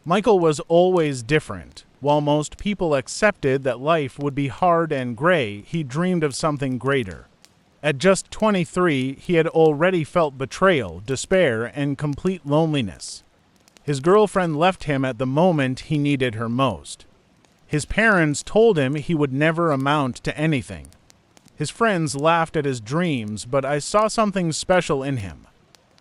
Michael was always different. While most people accepted that life would be hard and gray, he dreamed of something greater. At just 23, he had already felt betrayal, despair, and complete loneliness. His girlfriend left him at the moment he needed her most. His parents told him he would never amount to anything. His friends laughed at his dreams, but I saw something special in him.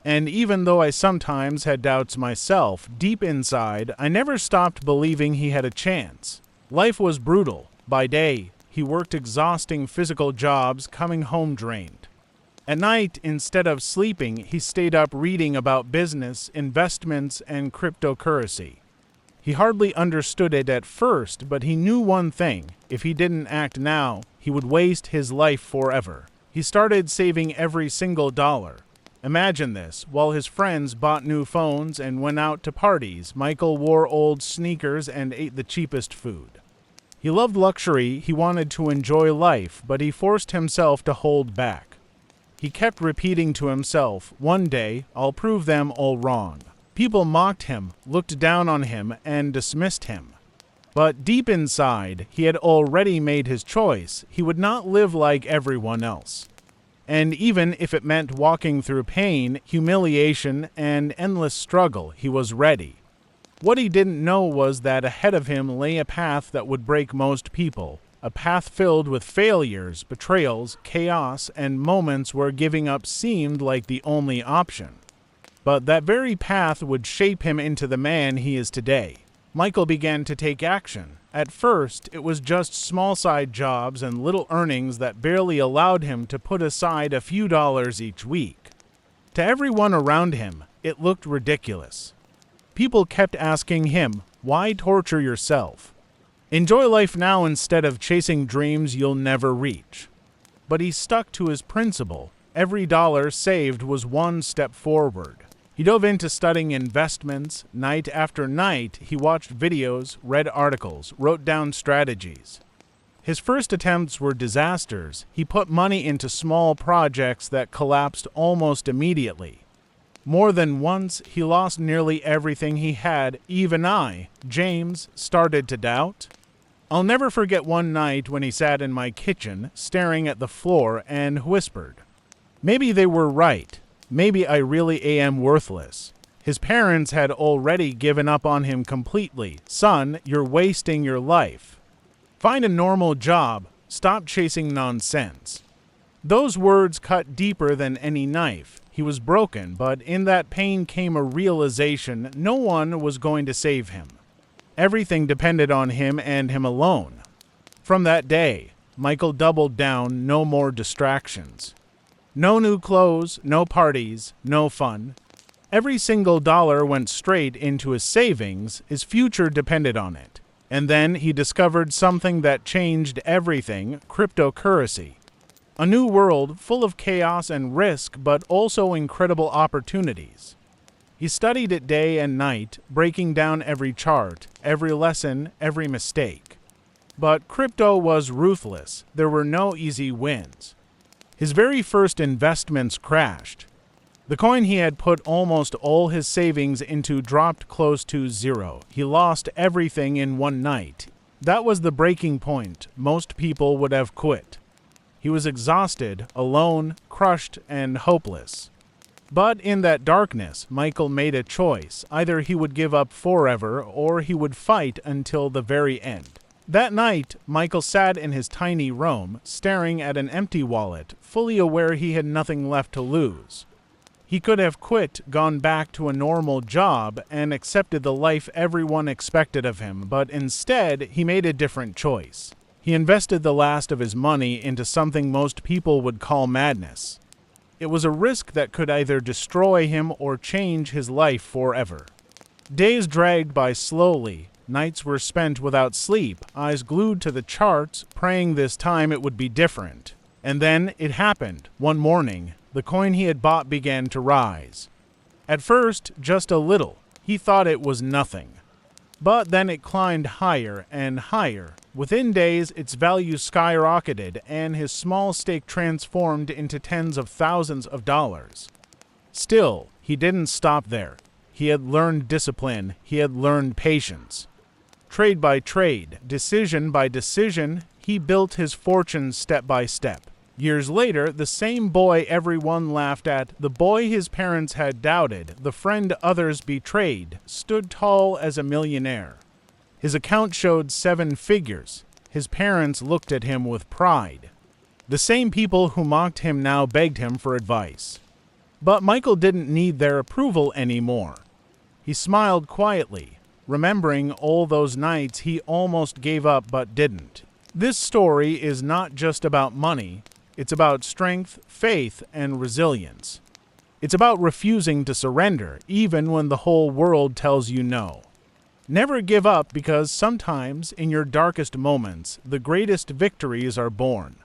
And even though I sometimes had doubts myself, deep inside, I never stopped believing he had a chance. Life was brutal. By day, he worked exhausting physical jobs, coming home drained. At night, instead of sleeping, he stayed up reading about business, investments, and cryptocurrency. He hardly understood it at first, but he knew one thing: if he didn't act now, he would waste his life forever. He started saving every single dollar. Imagine this: while his friends bought new phones and went out to parties, Michael wore old sneakers and ate the cheapest food. He loved luxury, he wanted to enjoy life, but he forced himself to hold back. He kept repeating to himself, "One day, I'll prove them all wrong." People mocked him, looked down on him, and dismissed him. But deep inside, he had already made his choice. He would not live like everyone else. And even if it meant walking through pain, humiliation, and endless struggle, he was ready. What he didn't know was that ahead of him lay a path that would break most people, a path filled with failures, betrayals, chaos, and moments where giving up seemed like the only option. But that very path would shape him into the man he is today. Michael began to take action. At first, it was just small side jobs and little earnings that barely allowed him to put aside a few dollars each week. To everyone around him, it looked ridiculous. People kept asking him, "Why torture yourself? Enjoy life now instead of chasing dreams you'll never reach." But he stuck to his principle. Every dollar saved was one step forward. He dove into studying investments. Night after night, he watched videos, read articles, wrote down strategies. His first attempts were disasters. He put money into small projects that collapsed almost immediately. More than once, he lost nearly everything he had. Even I, James, started to doubt. I'll never forget one night when he sat in my kitchen, staring at the floor, and whispered, "Maybe they were right. Maybe I really am worthless." His parents had already given up on him completely. "Son, you're wasting your life. Find a normal job. Stop chasing nonsense." Those words cut deeper than any knife. He was broken, but in that pain came a realization: no one was going to save him. Everything depended on him and him alone. From that day, Michael doubled down. No more distractions. No new clothes, no parties, no fun. Every single dollar went straight into his savings. His future depended on it. And then he discovered something that changed everything: cryptocurrency. A new world full of chaos and risk, but also incredible opportunities. He studied it day and night, breaking down every chart, every lesson, every mistake. But crypto was ruthless. There were no easy wins. His very first investments crashed. The coin he had put almost all his savings into dropped close to zero. He lost everything in one night. That was the breaking point. Most people would have quit. He was exhausted, alone, crushed, and hopeless. But in that darkness, Michael made a choice. Either he would give up forever, or he would fight until the very end. That night, Michael sat in his tiny room, staring at an empty wallet, fully aware he had nothing left to lose. He could have quit, gone back to a normal job, and accepted the life everyone expected of him, but instead, he made a different choice. He invested the last of his money into something most people would call madness. It was a risk that could either destroy him or change his life forever. Days dragged by slowly. Nights were spent without sleep, eyes glued to the charts, praying this time it would be different. And then it happened. One morning, the coin he had bought began to rise. At first, just a little. He thought it was nothing. But then it climbed higher and higher. Within days, its value skyrocketed, and his small stake transformed into tens of thousands of dollars. Still, he didn't stop there. He had learned discipline. He had learned patience. Trade by trade, decision by decision, he built his fortune step by step. Years later, the same boy everyone laughed at, the boy his parents had doubted, the friend others betrayed, stood tall as a millionaire. His account showed 7 figures. His parents looked at him with pride. The same people who mocked him now begged him for advice. But Michael didn't need their approval anymore. He smiled quietly, remembering all those nights he almost gave up but didn't. This story is not just about money. It's about strength, faith, and resilience. It's about refusing to surrender, even when the whole world tells you no. Never give up, because sometimes, in your darkest moments, the greatest victories are born.